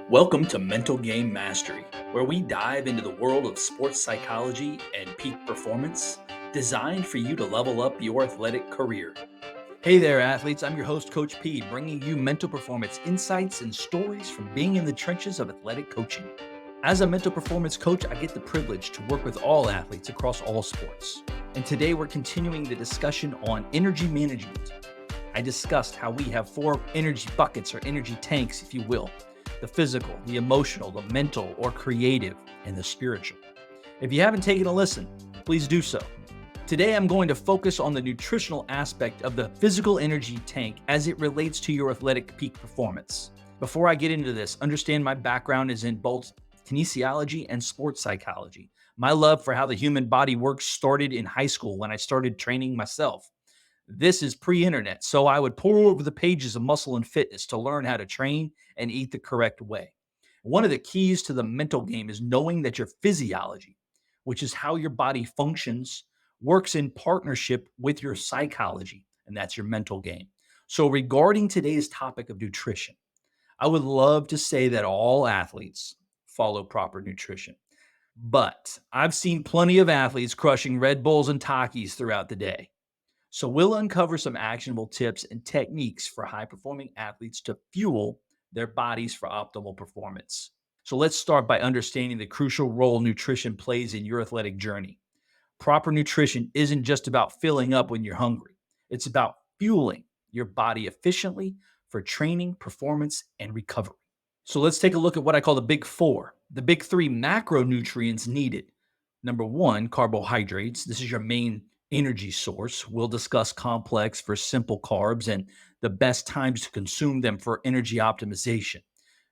Welcome to Mental Game Mastery, where we dive into the world of sports psychology and peak performance, designed for you to level up your athletic career. Hey there, athletes. I'm your host, Coach P, bringing you mental performance insights and stories from being in the trenches of athletic coaching. As a mental performance coach, I get the privilege to work with all athletes across all sports. And today we're continuing the discussion on energy management. I discussed how we have four energy buckets or energy tanks, if you will: the physical, the emotional, the mental or creative, and the spiritual. If you haven't taken a listen, please do so. Today, I'm going to focus on the nutritional aspect of the physical energy tank as it relates to your athletic peak performance. Before I get into this, understand my background is in both kinesiology and sports psychology. My love for how the human body works started in high school when I started training myself. This is pre-internet, so I would pore over the pages of Muscle and Fitness to learn how to train and eat the correct way. One of the keys to the mental game is knowing that your physiology, which is how your body functions, works in partnership with your psychology, and that's your mental game. So, regarding today's topic of nutrition, I would love to say that all athletes follow proper nutrition. But I've seen plenty of athletes crushing Red Bulls and Takis throughout the day. So, we'll uncover some actionable tips and techniques for high performing athletes to fuel their bodies for optimal performance. So, let's start by understanding the crucial role nutrition plays in your athletic journey. Proper nutrition isn't just about filling up when you're hungry, it's about fueling your body efficiently for training, performance, and recovery. So, let's take a look at what I call the big four, the big three macronutrients needed. Number one, carbohydrates. This is your main energy source. We'll discuss complex for simple carbs and the best times to consume them for energy optimization.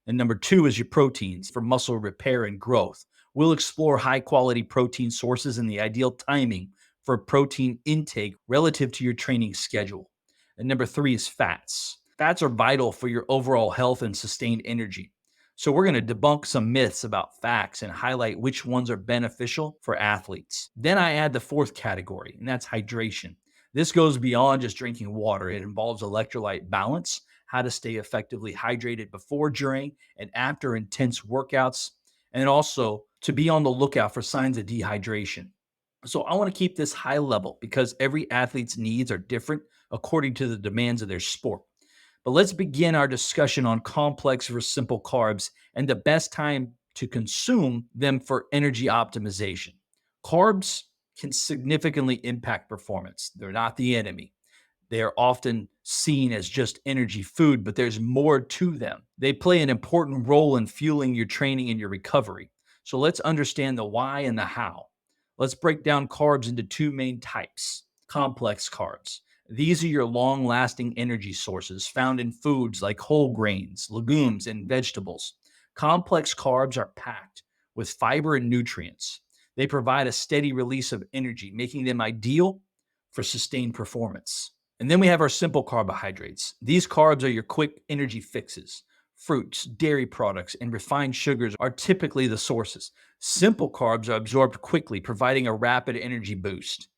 And number two is your proteins for muscle repair and growth. We'll explore high quality protein sources and the ideal timing for protein intake relative to your training schedule. And number three is fats. Fats are vital for your overall health and sustained energy. So, we're going to debunk some myths about facts and highlight which ones are beneficial for athletes. Then I add the fourth category, and that's hydration. This goes beyond just drinking water. It involves electrolyte balance, how to stay effectively hydrated before, during, and after intense workouts, and also to be on the lookout for signs of dehydration. So, I want to keep this high level because every athlete's needs are different according to the demands of their sport. But let's begin our discussion on complex versus simple carbs and the best time to consume them for energy optimization. Carbs can significantly impact performance. They're not the enemy. They are often seen as just energy food, but there's more to them. They play an important role in fueling your training and your recovery. So let's understand the why and the how. Let's break down carbs into two main types: complex carbs. These are your long lasting energy sources found in foods like whole grains, legumes, and vegetables. Complex carbs are packed with fiber and nutrients. They provide a steady release of energy, making them ideal for sustained performance. And then we have our simple carbohydrates. These carbs are your quick energy fixes. Fruits, dairy products, and refined sugars are typically the sources. Simple carbs are absorbed quickly, providing a rapid energy boost.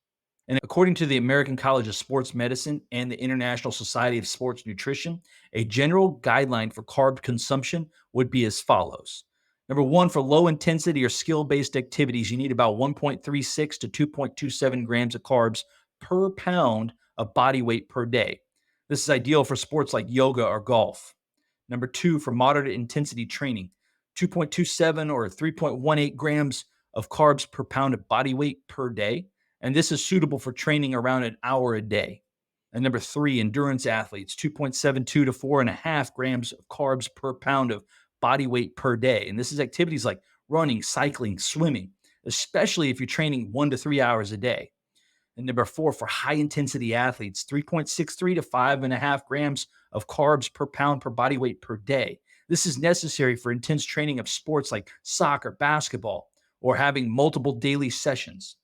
And according to the American College of Sports Medicine and the International Society of Sports Nutrition, a general guideline for carb consumption would be as follows. Number one, for low intensity or skill based activities, you need about 1.36 to 2.27 grams of carbs per pound of body weight per day. This is ideal for sports like yoga or golf. Number two, for moderate intensity training, 2.27 or 3.18 grams of carbs per pound of body weight per day. And this is suitable for training around an hour a day. And number three, endurance athletes, 2.72 to 4.5 grams of carbs per pound of body weight per day. And this is activities like running, cycling, swimming, especially if you're training 1 to 3 hours a day. And number four, for high intensity athletes, 3.63 to 5.5 grams of carbs per pound per body weight per day. This is necessary for intense training of sports like soccer, basketball, or having multiple daily sessions.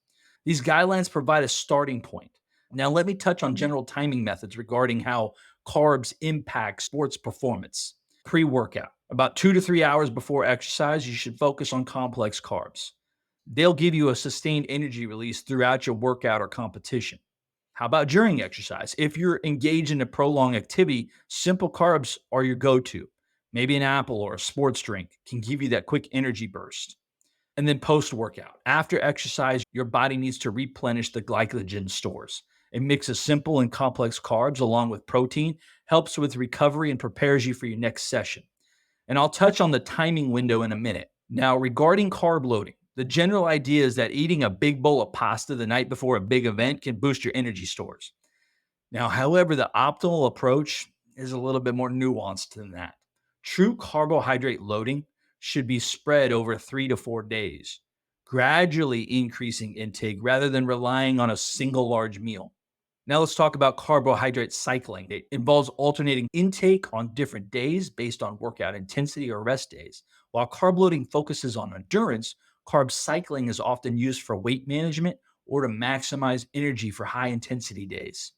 These guidelines provide a starting point. Now, let me touch on general timing methods regarding how carbs impact sports performance. Pre workout, about 2 to 3 hours before exercise, you should focus on complex carbs. They'll give you a sustained energy release throughout your workout or competition. How about during exercise? If you're engaged in a prolonged activity, simple carbs are your go to. Maybe an apple or a sports drink can give you that quick energy burst. And then post workout, after exercise, your body needs to replenish the glycogen stores. A mix of simple and complex carbs along with protein helps with recovery and prepares you for your next session. And I'll touch on the timing window in a minute. Now, regarding carb loading, the general idea is that eating a big bowl of pasta the night before a big event can boost your energy stores. Now, however, the optimal approach is a little bit more nuanced than that. True carbohydrate loading should be spread over 3 to 4 days, gradually increasing intake rather than relying on a single large meal. Now, let's talk about carbohydrate cycling. It involves alternating intake on different days based on workout intensity or rest days. While carb loading focuses on endurance, carb cycling is often used for weight management or to maximize energy for high intensity days.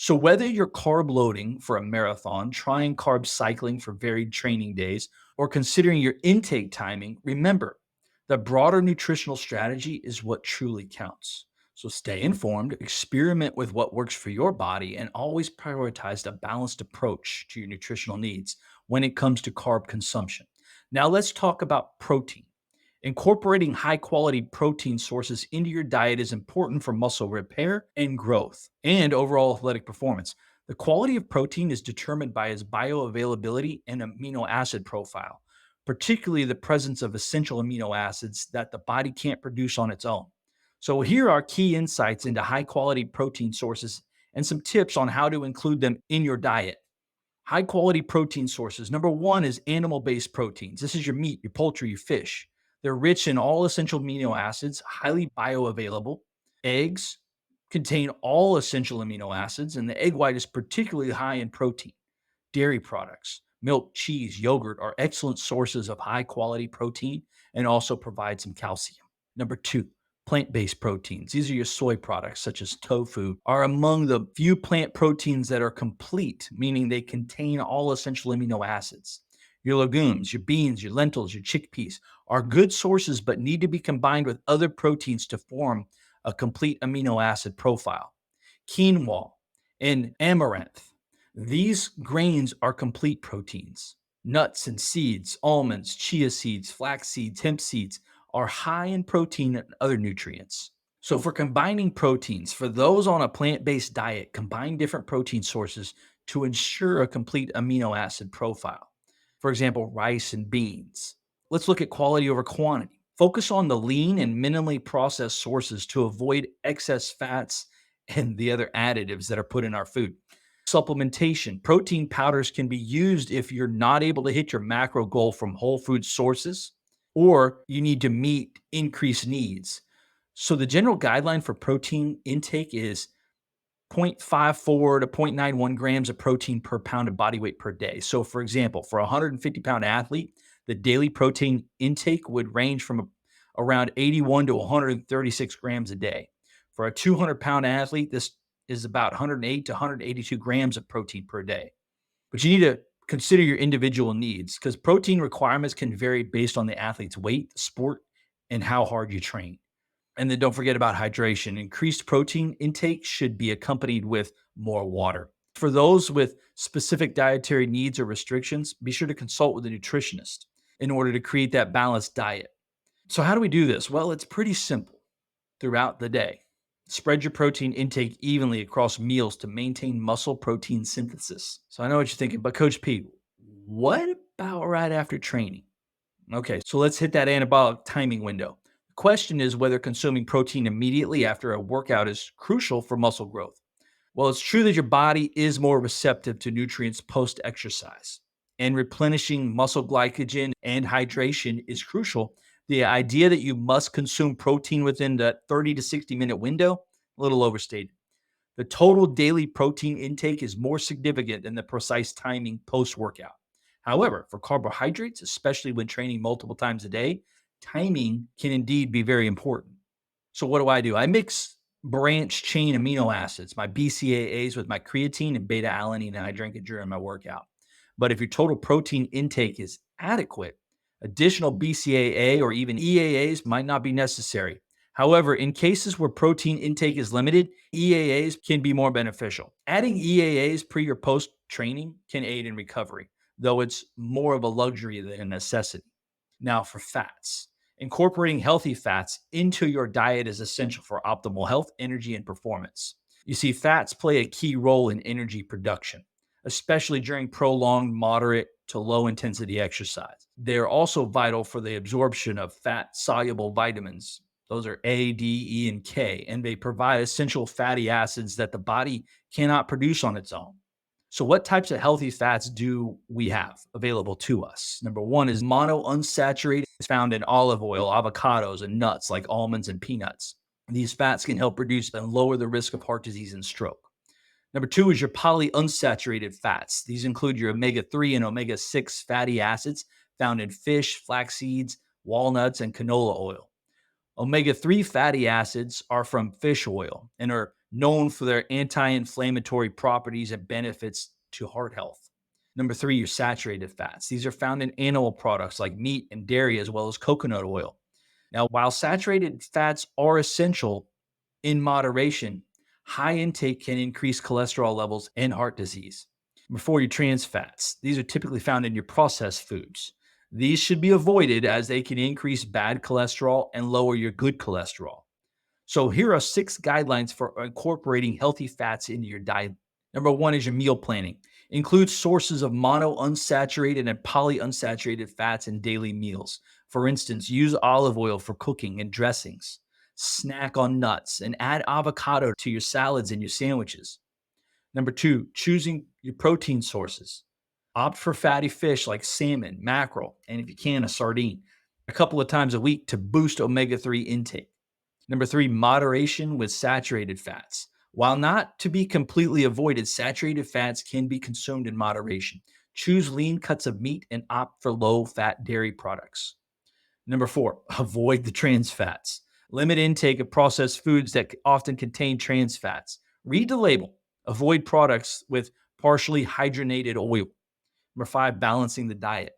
So, whether you're carb loading for a marathon, trying carb cycling for varied training days, or considering your intake timing, remember the broader nutritional strategy is what truly counts. So, stay informed, experiment with what works for your body, and always prioritize a balanced approach to your nutritional needs when it comes to carb consumption. Now, let's talk about protein. Incorporating high quality protein sources into your diet is important for muscle repair and growth and overall athletic performance. The quality of protein is determined by its bioavailability and amino acid profile, particularly the presence of essential amino acids that the body can't produce on its own. So, here are key insights into high quality protein sources and some tips on how to include them in your diet. High quality protein sources. Number one is animal based proteins. This is your meat, your poultry, your fish. They're rich in all essential amino acids, highly bioavailable. Eggs contain all essential amino acids, and the egg white is particularly high in protein. Dairy products, milk, cheese, yogurt are excellent sources of high quality protein and also provide some calcium. Number two, plant based proteins. These are your soy products, such as tofu, are among the few plant proteins that are complete, meaning they contain all essential amino acids. Your legumes, your beans, your lentils, your chickpeas are good sources, but need to be combined with other proteins to form a complete amino acid profile. Quinoa and amaranth. These grains are complete proteins. Nuts and seeds, almonds, chia seeds, flax seeds, hemp seeds are high in protein and other nutrients. So, for combining proteins, for those on a plant based diet, combine different protein sources to ensure a complete amino acid profile. For example, rice and beans. Let's look at quality over quantity. Focus on the lean and minimally processed sources to avoid excess fats and the other additives that are put in our food. Supplementation. Protein powders can be used if you're not able to hit your macro goal from whole food sources or you need to meet increased needs. So, the general guideline for protein intake is 0.54 to 0.91 grams of protein per pound of body weight per day. So, for example, for a 150-pound athlete, the daily protein intake would range from around 81 to 136 grams a day. For a 200-pound athlete, this is about 108 to 182 grams of protein per day. But you need to consider your individual needs because protein requirements can vary based on the athlete's weight, sport, and how hard you train. And then don't forget about hydration. Increased protein intake should be accompanied with more water. For those with specific dietary needs or restrictions, be sure to consult with a nutritionist in order to create that balanced diet. So, how do we do this? Well, it's pretty simple throughout the day. Spread your protein intake evenly across meals to maintain muscle protein synthesis. So, I know what you're thinking, but Coach P, what about right after training? Okay, so let's hit that anabolic timing window. The question is whether consuming protein immediately after a workout is crucial for muscle growth. Well, it's true that your body is more receptive to nutrients post exercise, and replenishing muscle glycogen and hydration is crucial. The idea that you must consume protein within that 30 to 60-minute window, a little overstated. The total daily protein intake is more significant than the precise timing post workout. However, for carbohydrates, especially when training multiple times a day, timing can indeed be very important. So, what do? I mix branch chain amino acids, my BCAAs, with my creatine and beta alanine, and I drink it during my workout. But if your total protein intake is adequate, additional BCAA or even EAAs might not be necessary. However, in cases where protein intake is limited, EAAs can be more beneficial. Adding EAAs pre or post training can aid in recovery. though it's more of a luxury than a necessity. Now, for fats, incorporating healthy fats into your diet is essential for optimal health, energy, and performance. You see, fats play a key role in energy production, especially during prolonged, moderate to low intensity exercise. They're also vital for the absorption of fat soluble vitamins. Those are A, D, E, and K, and they provide essential fatty acids that the body cannot produce on its own. So, what types of healthy fats do we have available to us? Number one is monounsaturated, it's found in olive oil, avocados, and nuts like almonds and peanuts. These fats can help reduce and lower the risk of heart disease and stroke. Number two is your polyunsaturated fats. These include your omega 3 and omega 6 fatty acids found in fish, flax seeds, walnuts, and canola oil. Omega 3 fatty acids are from fish oil and are known for their anti inflammatory properties and benefits to heart health. Number three, your saturated fats. These are found in animal products like meat and dairy, as well as coconut oil. Now, while saturated fats are essential in moderation, high intake can increase cholesterol levels and heart disease. Before your trans fats, these are typically found in your processed foods. These should be avoided as they can increase bad cholesterol and lower your good cholesterol. So, here are 6 guidelines for incorporating healthy fats into your diet. Number one is your meal planning. Include sources of monounsaturated and polyunsaturated fats in daily meals. For instance, use olive oil for cooking and dressings. Snack on nuts and add avocado to your salads and your sandwiches. Number two, choosing your protein sources. Opt for fatty fish like salmon, mackerel, and if you can, a sardine a couple of times a week to boost omega 3 intake. Number three, moderation with saturated fats. While not to be completely avoided, saturated fats can be consumed in moderation. Choose lean cuts of meat and opt for low fat dairy products. Number four, avoid the trans fats. Limit intake of processed foods that often contain trans fats. Read the label. Avoid products with partially hydrogenated oil. Number five, balancing the diet.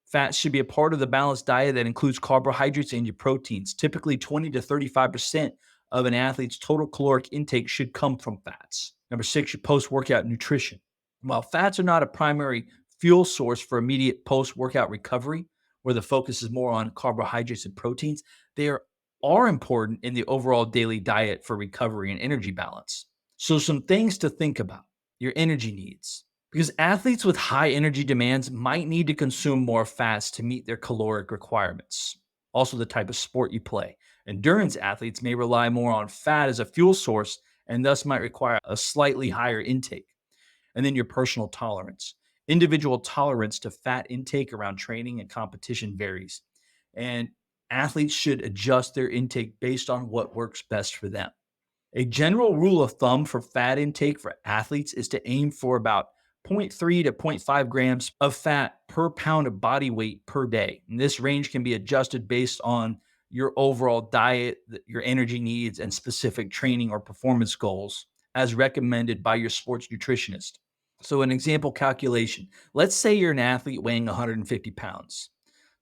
Fats should be a part of the balanced diet that includes carbohydrates and your proteins. Typically, 20 to 35% of an athlete's total caloric intake should come from fats. Number six, your post workout nutrition. While fats are not a primary fuel source for immediate post workout recovery, where the focus is more on carbohydrates and proteins, are important in the overall daily diet for recovery and energy balance. So, some things to think about: your energy needs. Because athletes with high energy demands might need to consume more fats to meet their caloric requirements. Also, the type of sport you play. Endurance athletes may rely more on fat as a fuel source and thus might require a slightly higher intake. And then your personal tolerance. Individual tolerance to fat intake around training and competition varies. And athletes should adjust their intake based on what works best for them. A general rule of thumb for fat intake for athletes is to aim for about zero point 0.3 to zero point 0.5 grams of fat per pound of body weight per day. And this range can be adjusted based on your overall diet, your energy needs, and specific training or performance goals as recommended by your sports nutritionist. So, an example calculation: let's say you're an athlete weighing 150 pounds.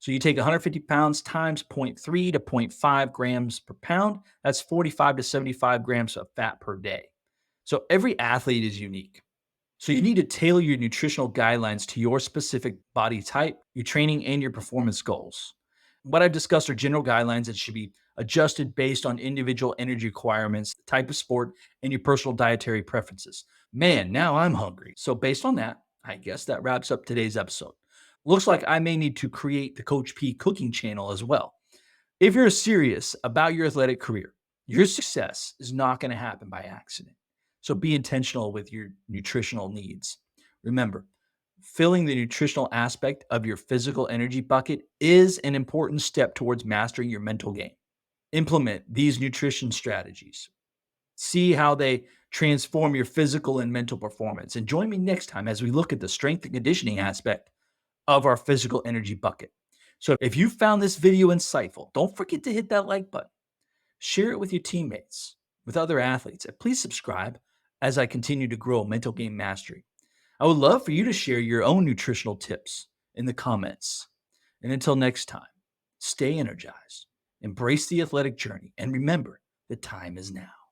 So, you take 150 pounds times zero point 0.3 to zero point 0.5 grams per pound. That's 45 to 75 grams of fat per day. So, every athlete is unique. So, you need to tailor your nutritional guidelines to your specific body type, your training, and your performance goals. What I've discussed are general guidelines that should be adjusted based on individual energy requirements, the type of sport, and your personal dietary preferences. Man, now I'm hungry. So, based on that, I guess that wraps up today's episode. Looks like I may need to create the Coach P cooking channel as well. If you're serious about your athletic career, your success is not going to happen by accident. So, be intentional with your nutritional needs. Remember, filling the nutritional aspect of your physical energy bucket is an important step towards mastering your mental game. Implement these nutrition strategies. See how they transform your physical and mental performance. And join me next time as we look at the strength and conditioning aspect of our physical energy bucket. So if you found this video insightful, don't forget to hit that like button. Share it with your teammates, with other athletes, and please subscribe as I continue to grow mental game mastery. I would love for you to share your own nutritional tips in the comments. And until next time, stay energized, embrace the athletic journey, and remember the time is now.